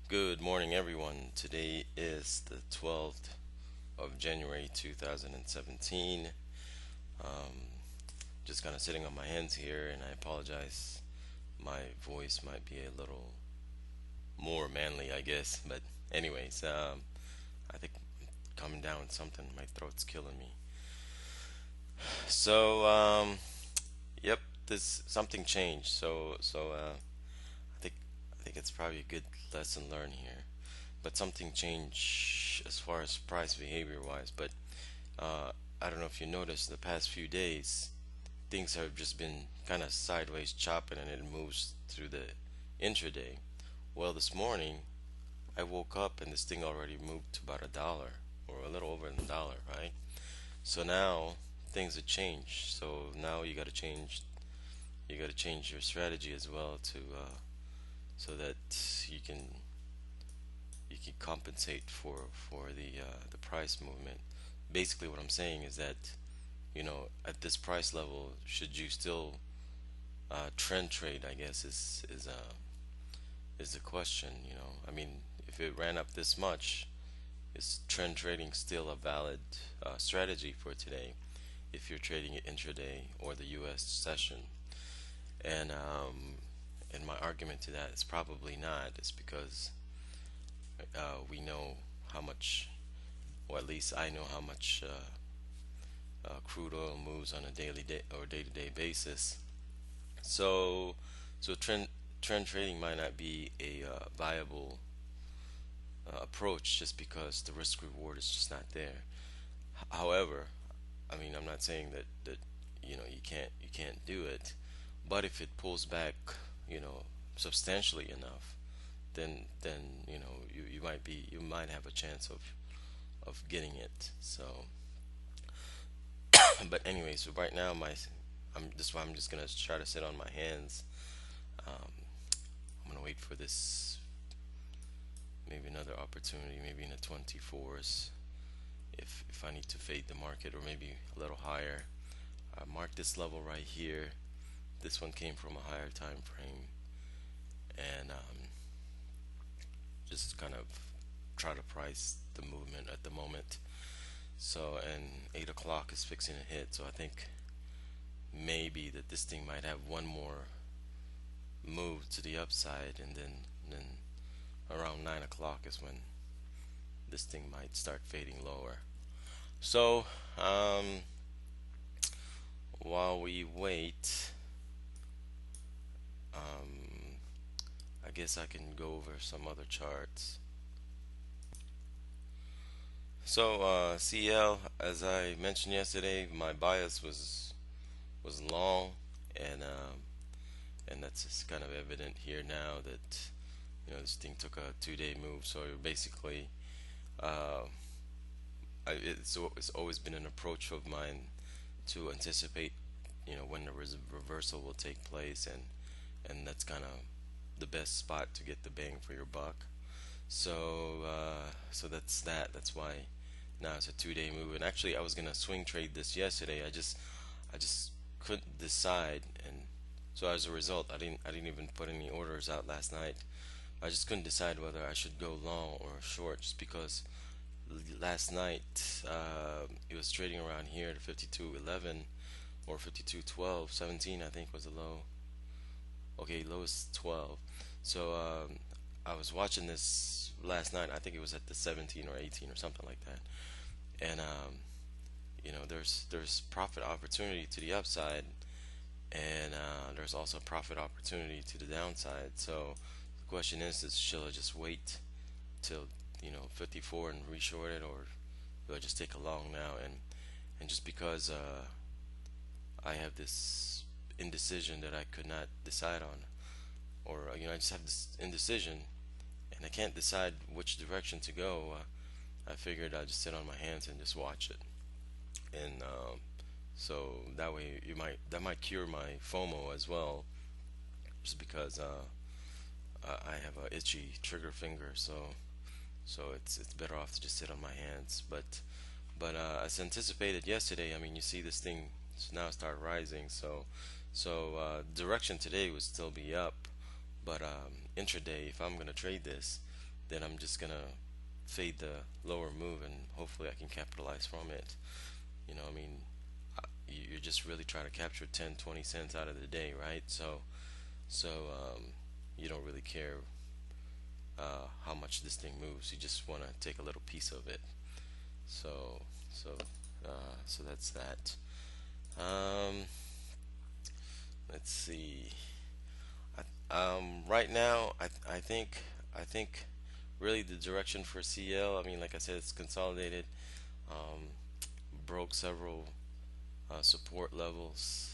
Good morning, everyone. Today is the 12th of January 2017. Um, just kind of sitting on my hands here, and I apologize. My voice might be a little more manly, I guess. But, anyways, I think I'm coming down with something. My throat's killing me. So, yep, this something changed. I think I think it's probably a good lesson learned here. But something changed as far as price behavior wise. But I don't know if you noticed the past few days, things have just been kind of sideways chopping and it moves through the intraday. Well, this morning I woke up and this thing already moved to about $1 or a little over $1, right? So now things have changed. So now you got to change your strategy as well to so that you can you can compensate for the price movement. Basically, what I'm saying is that at this price level, should you still trend trade? I guess is the question. I mean, if it ran up this much, is trend trading still a valid strategy for today? If you're trading it intraday or the U.S. session, and my argument to that is probably not. It's because we know how much, or at least I know how much crude oil moves on a daily day or day-to-day basis. So, so trend trading might not be a viable approach just because the risk reward is just not there. However, I mean, I'm not saying that you can't do it, but if it pulls back, you know, substantially enough, then you might have a chance of getting it. So, but anyways, so right now I'm just gonna try to sit on my hands. Um, I'm gonna wait for this maybe another opportunity, maybe in the 24s, if I need to fade the market or maybe a little higher. Mark this level right here. This one came from a higher time frame, and just kind of try to price the movement at the moment. So, and 8 o'clock is fixing to hit, so I think maybe that this thing might have one more move to the upside, and then around 9 o'clock is when this thing might start fading lower. So, while we wait, um, I guess I can go over some other charts. So, CL, as I mentioned yesterday, my bias was long, and that's just kind of evident here now that this thing took a 2-day move. So basically, uh, it's always been an approach of mine to anticipate, when the reversal will take place, and that's kind of the best spot to get the bang for your buck. So that's that. That's why now it's a 2-day move. And actually, I was gonna swing trade this yesterday. I just couldn't decide, and so as a result, I didn't even put any orders out last night. I just couldn't decide whether I should go long or short, just because last night it was trading around here to 52.11 or 52.12. 17 I think was the low. Okay, low is 12. So I was watching this last night. I think it was at the 17 or 18 or something like that. And there's profit opportunity to the upside, and there's also profit opportunity to the downside. So the question is shall I just wait till 54 and reshort it, or do I just take a long now? And just because I have this indecision that I could not decide on, or I just have this indecision and I can't decide which direction to go. I figured I'd just sit on my hands and just watch it, and so that way that might cure my FOMO as well, just because I have a itchy trigger finger, so it's better off to just sit on my hands. But as anticipated yesterday, I mean, you see this thing now start rising. So direction today would still be up, but intraday, if I'm gonna trade this, then I'm just gonna fade the lower move and hopefully I can capitalize from it. I mean, you're just really trying to capture 10, 20 cents out of the day, right? So you don't really care how much this thing moves. You just want to take a little piece of it. So, so, so that's that. Um, let's see. Right now, I think really the direction for CL. I mean, like I said, it's consolidated. Um, broke several support levels.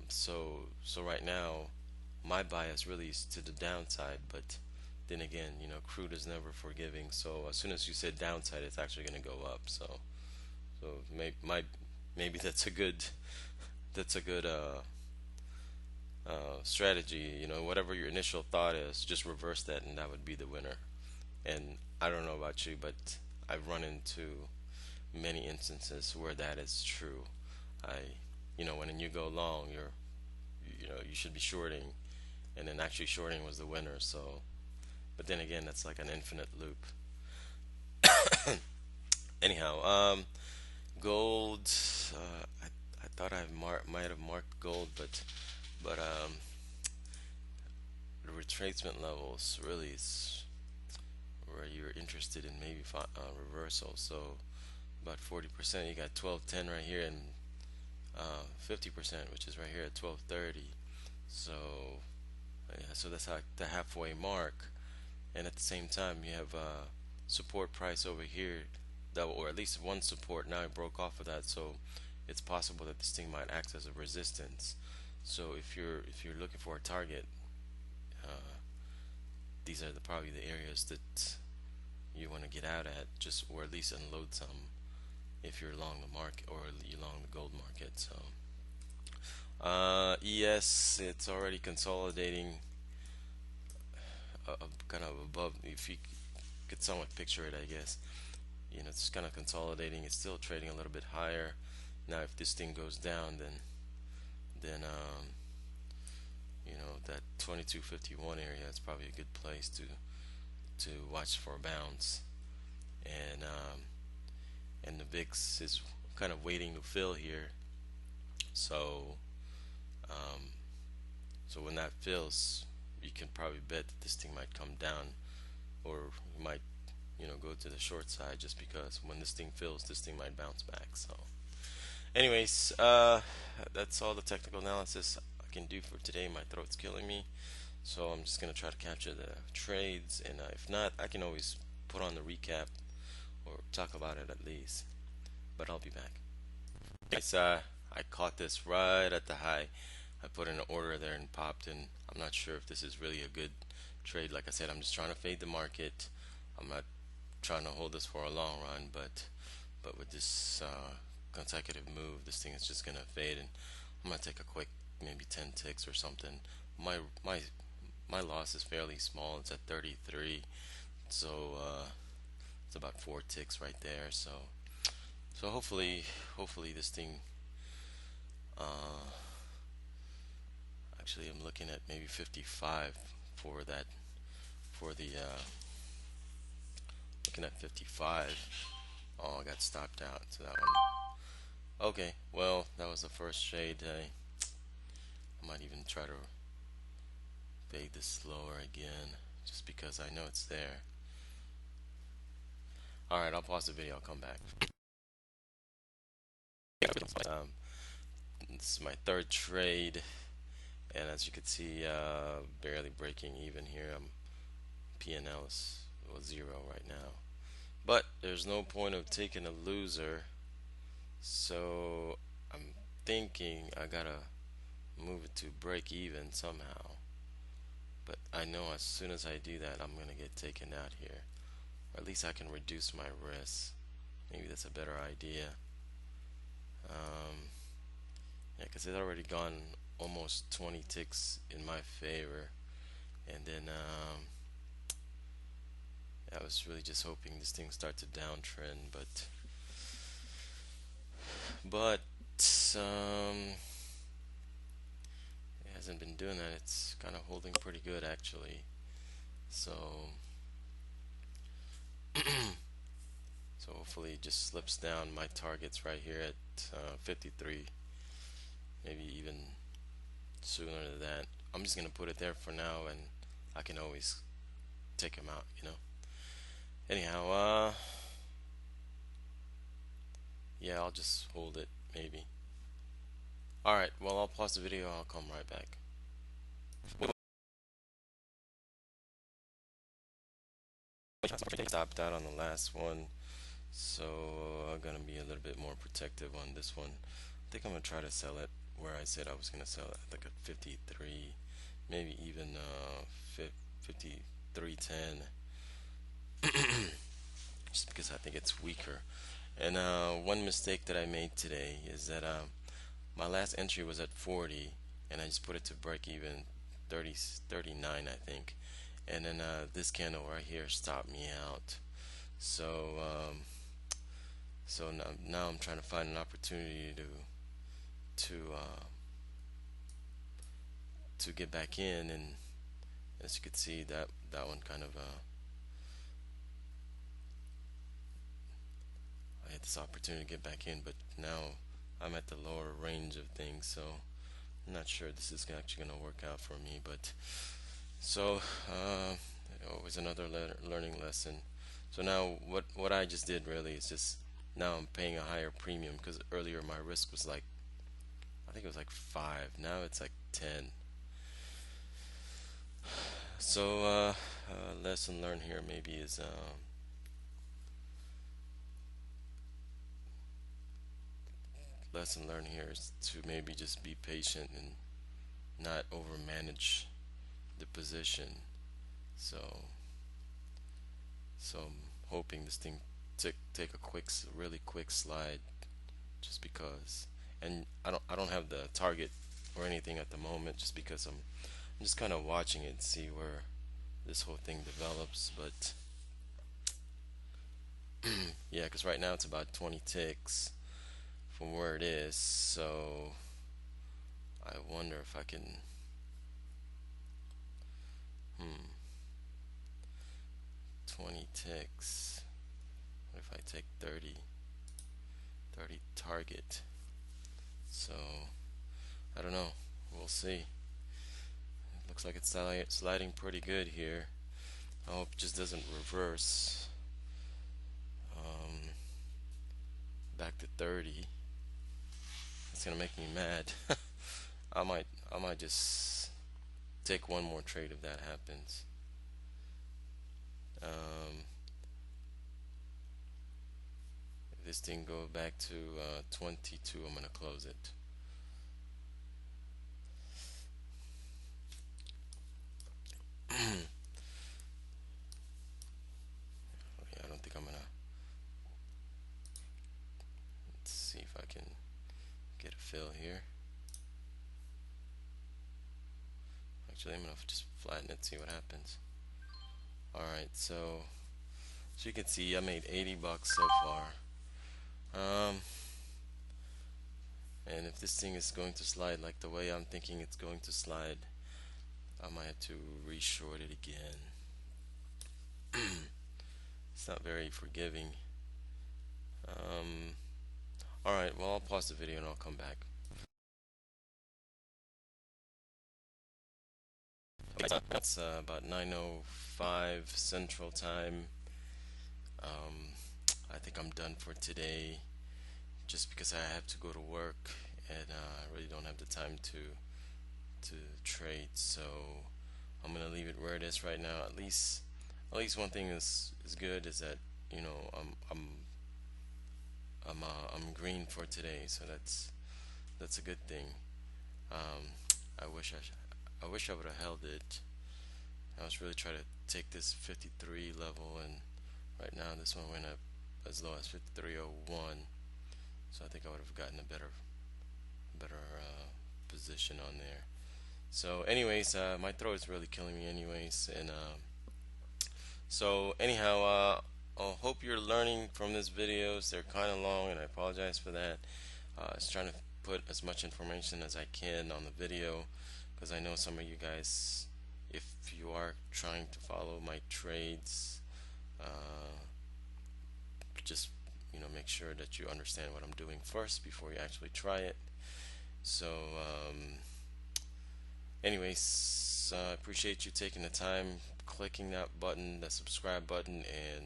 So right now, my bias really is to the downside, but then again, crude is never forgiving. So as soon as you said downside, it's actually going to go up. So maybe that's a good strategy. Whatever your initial thought is, just reverse that, and that would be the winner. And I don't know about you, but I've run into many instances where that is true. When you go long, you should be shorting, and then actually shorting was the winner. So, but then again, that's like an infinite loop. Anyhow, gold. I thought might have marked gold, but the retracement levels really is where you're interested in maybe reversal. So about 40%, you got 1210 right here, and 50%, which is right here at 1230. So yeah, so that's like the halfway mark, and at the same time you have support price over here that, or at least one support. Now it broke off of that, so it's possible that this thing might act as a resistance. So if you're looking for a target, uh, these are probably the areas that you want to get out at, just or at least unload some if you're long the market or you're long the gold market. So ES, it's already consolidating kind of above. If you could somewhat picture it, I guess. It's kind of consolidating. It's still trading a little bit higher. Now, if this thing goes down, then that 2251 area is probably a good place to watch for a bounce. And the VIX is kind of waiting to fill here. So um, so when that fills, you can probably bet that this thing might come down, or you might go to the short side, just because when this thing fills, this thing might bounce back. So anyways, that's all the technical analysis I can do for today. My throat's killing me, so I'm just gonna try to capture the trades, and if not, I can always put on the recap or talk about it at least. But I'll be back. Yes, I caught this right at the high. I put in an order there and popped in. I'm not sure if this is really a good trade. Like I said, I'm just trying to fade the market. I'm not trying to hold this for a long run, but with this consecutive move, this thing is just gonna fade, and I'm gonna take a quick maybe 10 ticks or something. My loss is fairly small. It's at 33, so it's about 4 ticks right there. So hopefully this thing. Uh, Actually, I'm looking at maybe 55 for that. For the looking at 55. Oh, I got stopped out. So that one. Okay, well, that was the first trade. I might even try to fade this lower again, just because I know it's there. Alright, I'll pause the video, I'll come back. Um, this is my third trade, and as you can see, barely breaking even here. PNL is zero right now, but there's no point of taking a loser, so I'm thinking I gotta move it to break even somehow. But I know as soon as I do that, I'm gonna get taken out here, or at least I can reduce my risk. Maybe that's a better idea. Yeah, because it's already gone almost 20 ticks in my favor, and then I was really just hoping this thing starts to downtrend, but it hasn't been doing that. It's kind of holding pretty good actually. So So hopefully it just slips down. My target's right here at 53, maybe even sooner than that. I'm just gonna put it there for now, and I can always take him out, you know. Anyhow, yeah, I'll just hold it, maybe. Alright, well, I'll pause the video, I'll come right back. Stopped out on the last one, so I'm gonna be a little bit more protective on this one. I think I'm gonna try to sell it where I said I was gonna sell it, like at 53, maybe even 53.10, just because I think it's weaker. And one mistake that I made today is that my last entry was at 40, and I just put it to break even 30, 39, I think. And then this candle right here stopped me out. So now I'm trying to find an opportunity to uh, to get back in, and as you can see, that one kind of I had this opportunity to get back in, but now I'm at the lower range of things, so I'm not sure this is actually going to work out for me. But so always another learning lesson. So now what I just did really is just, now I'm paying a higher premium, because earlier my risk was like, I think it was like 5, now it's like 10. So lesson learned here maybe is lesson learned here is to maybe just be patient and not overmanage the position. So I'm hoping this thing take a really quick slide, just because. And I don't have the target or anything at the moment, just because I'm just kind of watching it and see where this whole thing develops. But yeah, because right now it's about 20 ticks from where it is, so I wonder if I can 20 ticks. What if I take 30 target? So I don't know, we'll see. It looks like it's sliding pretty good here. I hope it just doesn't reverse back to 30. It's gonna make me mad. I might just take one more trade if that happens. If this thing go back to 22, I'm gonna close it. Okay, I don't think I'm gonna. Let's see if I can get a fill here. Actually, I'm gonna just flatten it, see what happens. Alright, so as you can see, I made 80 bucks so far. And if this thing is going to slide like the way I'm thinking it's going to slide, I might have to re-short it again. It's not very forgiving. Alright, well, I'll pause the video and I'll come back. It's about 9:05 Central Time. I think I'm done for today, just because I have to go to work, and I really don't have the time to trade. So I'm gonna leave it where it is right now. At least one thing is good, is that, you know, I'm green for today, so that's a good thing. Um, I wish I would have held it. I was really trying to take this 53 level, and right now this one went up as low as 53.01. So I think I would have gotten a better position on there. So anyways, my throat is really killing me anyways, and so anyhow, I hope you're learning from these videos. They're kind of long, and I apologize for that. I was trying to put as much information as I can on the video, because I know some of you guys, if you are trying to follow my trades, just make sure that you understand what I'm doing first before you actually try it. So anyways, I appreciate you taking the time, clicking that button, the subscribe button, and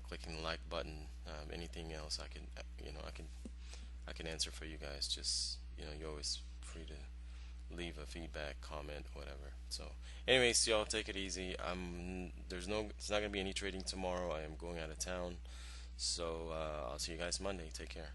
clicking the like button. Anything else I can, I can answer for you guys. Just you're always free to leave a feedback, comment, whatever. So, anyways, y'all take it easy. It's not gonna be any trading tomorrow. I am going out of town. So I'll see you guys Monday. Take care.